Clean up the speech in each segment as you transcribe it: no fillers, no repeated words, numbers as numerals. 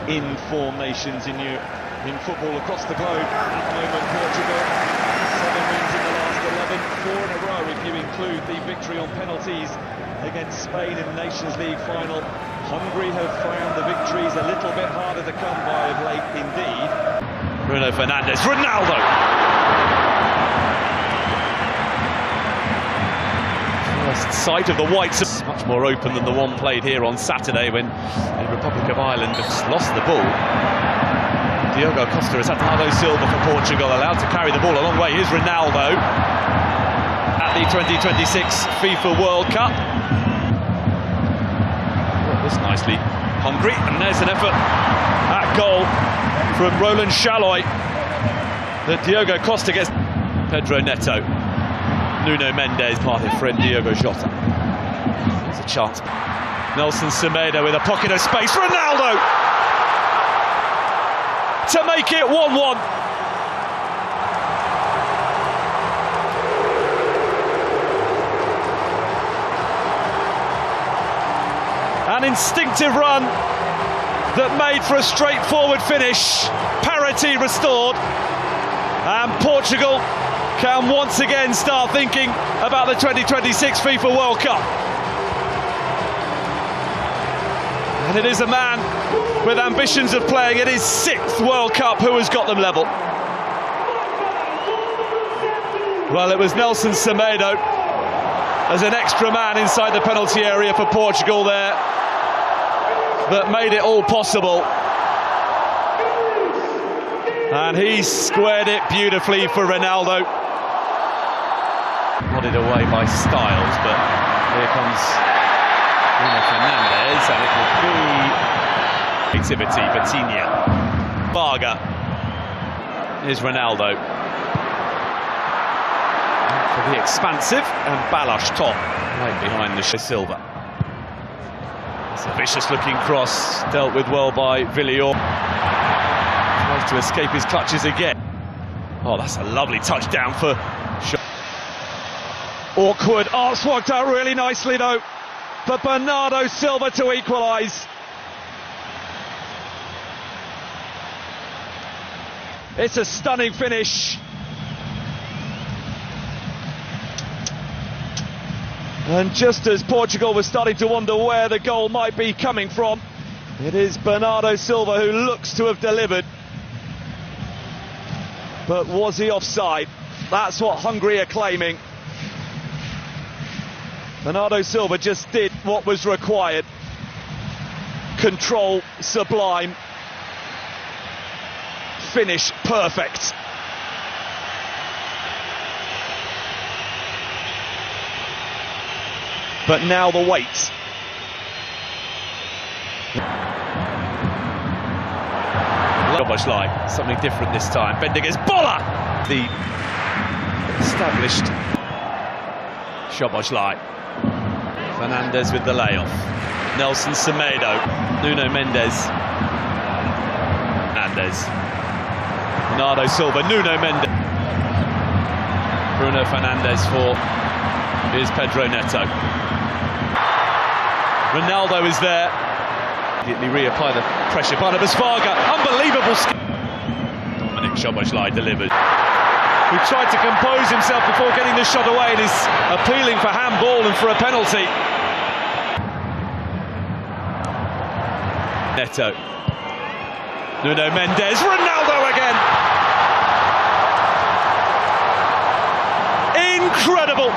in-form nations in football across the globe. At the moment, Portugal, 7 wins in the last 11, 4 in a row if you include the victory on penalties against Spain in the Nations League final. Hungary have found the victories a little bit harder to come by of late indeed. Bruno Fernandes, Ronaldo! First sight of the whites, much more open than the one played here on Saturday when the Republic of Ireland have lost the ball. Diogo Costa has had Bernardo Silva for Portugal, allowed to carry the ball a long way. Here's Ronaldo at the 2026 FIFA World Cup. This nicely, Hungary, and there's an effort at goal from Roland Chaloy that Diogo Costa gets. Pedro Neto, Nuno Mendes, parted friend Diogo Jota. There's a chance. Nelson Semedo with a pocket of space. Ronaldo to make it 1-1. An instinctive run that made for a straightforward finish. Parity restored, and Portugal can once again start thinking about the 2026 FIFA World Cup. And it is a man with ambitions of playing at his 6th World Cup who has got them level. Well, it was Nelson Semedo as an extra man inside the penalty area for Portugal there that made it all possible. And he squared it beautifully for Ronaldo. Nodded away by Styles, but here comes Bruno Fernandes, and it will be creativity, Vitinha. Varga. Here's Ronaldo. For the expansive, and Balas top, right behind the Silva. It's a vicious-looking cross, dealt with well by Villior. Tries to escape his clutches again. Oh, that's a lovely touchdown for... Awkward. Oh, it's worked out really nicely, though, for Bernardo Silva to equalise. It's a stunning finish. And just as Portugal was starting to wonder where the goal might be coming from, it is Bernardo Silva who looks to have delivered. But was he offside? That's what Hungary are claiming. Bernardo Silva just did what was required. Control sublime. Finish perfect. But now the wait. Szoboszlai, something different this time. Bendiges Bola! The established Szoboszlai. Fernandes with the layoff. Nelson Semedo. Nuno Mendes. Fernandes. Bernardo Silva. Nuno Mendes. Bruno Fernandes for... Here's Pedro Neto. Ronaldo is there. Immediately reapply the pressure. Barnabas Varga, unbelievable skill. Dominic Szoboszlai delivered. Who tried to compose himself before getting the shot away and is appealing for handball and for a penalty. Neto. Nuno Mendes, Ronaldo again. Incredible.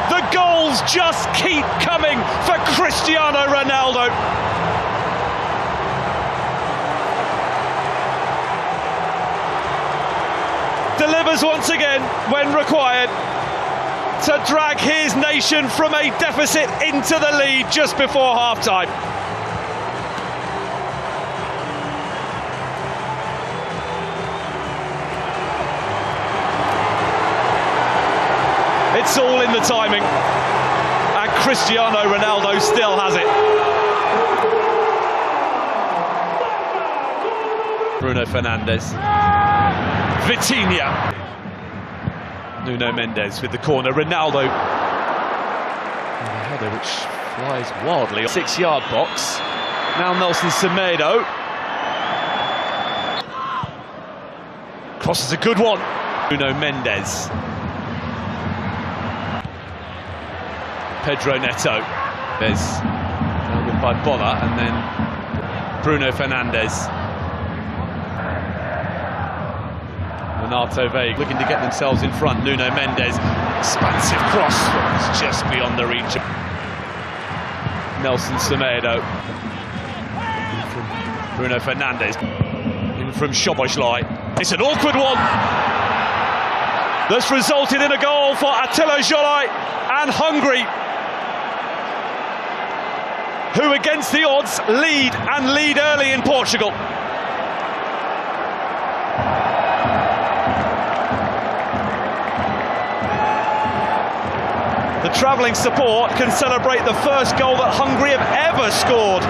The goals just keep coming for Cristiano Ronaldo. Delivers once again when required to drag his nation from a deficit into the lead just before half-time. It's all in the timing, and Cristiano Ronaldo still has it. Bruno Fernandes. Vitinha. Nuno Mendes with the corner. Ronaldo. And a header which flies wildly. 6-yard box. Now Nelson Semedo. Cross is a good one. Nuno Mendes. Pedro Neto. There's dealt with by Bola, and then Bruno Fernandes. Renato Veiga looking to get themselves in front. Nuno Mendes. Expansive cross. It's just beyond the reach of Nelson Semedo. From Bruno Fernandes. In from Szoboszlai. It's an awkward one. That's resulted in a goal for Attila Szalai and Hungary, who against the odds lead early in Portugal. The travelling support can celebrate the first goal that Hungary have ever scored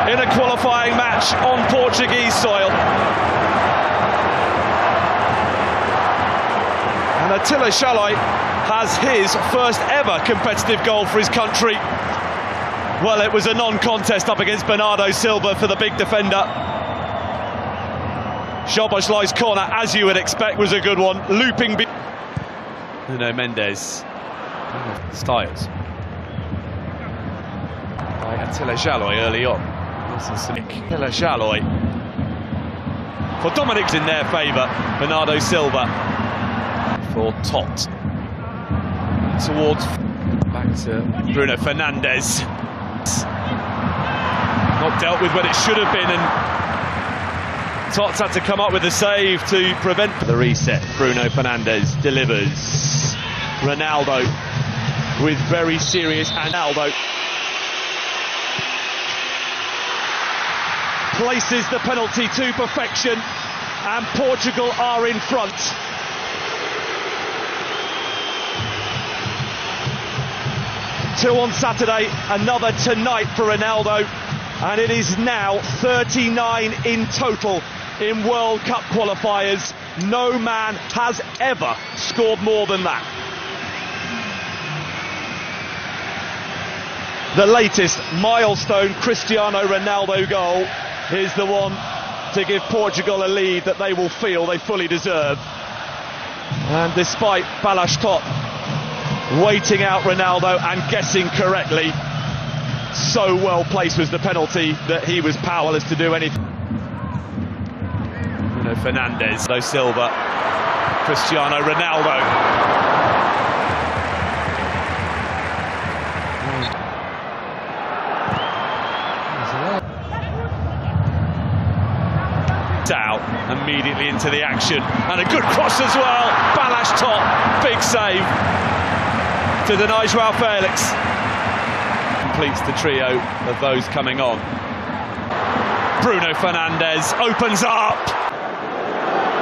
in a qualifying match on Portuguese soil. And Attila Szalai has his first ever competitive goal for his country. Well, it was a non-contest up against Bernardo Silva for the big defender. Szoboszlai's corner, as you would expect, was a good one. Looping. Nuno Mendes. Styles. By Attila Szalai early on. Attila Szalai. For Dominic's in their favour. Bernardo Silva. For Tot. Towards. Back to Bruno Fernandes. Not dealt with when it should have been, and Tots had to come up with a save to prevent the reset. Bruno Fernandes delivers. Ronaldo with very serious, and Ronaldo places the penalty to perfection, and Portugal are in front. Two on Saturday, another tonight for Ronaldo, and it is now 39 in total in World Cup qualifiers. No man has ever scored more than that. The latest milestone Cristiano Ronaldo goal is the one to give Portugal a lead that they will feel they fully deserve. And despite Balázs Tot waiting out Ronaldo and guessing correctly, so well placed was the penalty that he was powerless to do anything. Bruno Fernandes, Silva, Cristiano Ronaldo. Out immediately into the action, and a good cross as well. Balázs Tot, big save to deny João Felix. Completes the trio of those coming on. Bruno Fernandes opens up.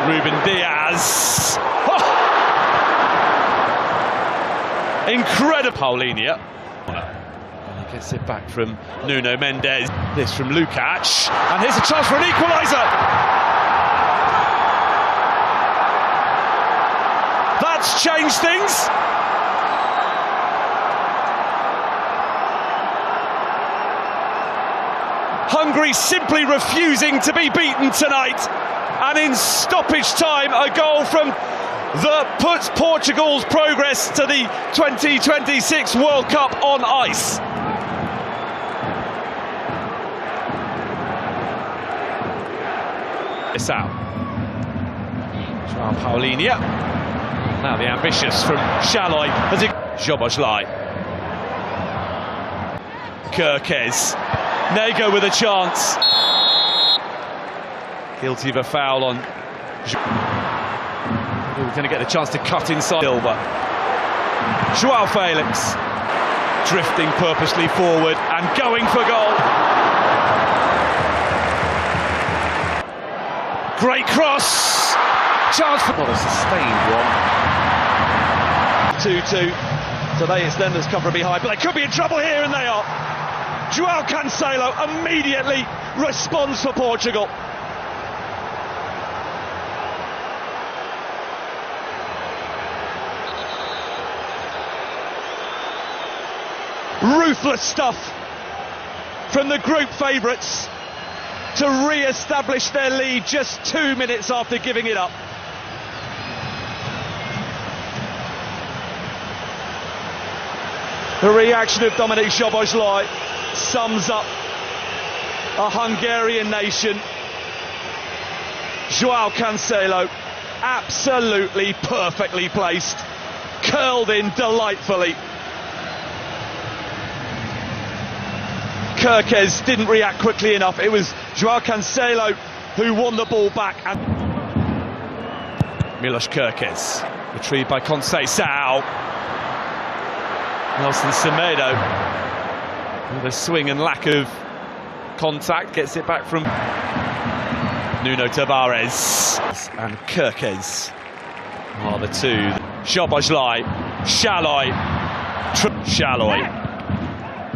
Ruben Diaz. Oh! Incredible. Paulinho. And he gets it back from Nuno Mendes. This from Lukacs. And here's a chance for an equalizer. That's changed things. Hungary simply refusing to be beaten tonight, and in stoppage time a goal from that puts Portugal's progress to the 2026 World Cup on ice. It's out. João Paulinho. Now the ambitious from Szalai as it Szoboszlai. Kirkes. Nego with a chance. Guilty of a foul on. We're going to get the chance to cut inside. Silva. João Felix drifting purposely forward and going for goal. Great cross. Chance for not a sustained one. 2-2. Today it's them that's come from behind, but they could be in trouble here, and they are. João Cancelo immediately responds for Portugal. Ruthless stuff from the group favourites to re-establish their lead just 2 minutes after giving it up. The reaction of Dominic Szoboszlai sums up a Hungarian nation. João Cancelo, absolutely perfectly placed, curled in delightfully. Kerkez didn't react quickly enough. It was João Cancelo who won the ball back. And Milos Kerkez, retrieved by Cancelo. Nelson Semedo, with a swing and lack of contact, gets it back from Nuno Tavares. And Kerkez are the two. Szoboszlai, Szalai,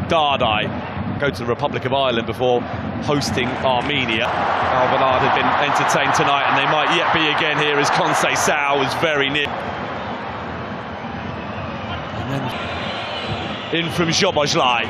Dardai go to the Republic of Ireland before hosting Armenia. Alvarado had been entertained tonight, and they might yet be again here as Cancelo was very near. And then in from Szoboszlai.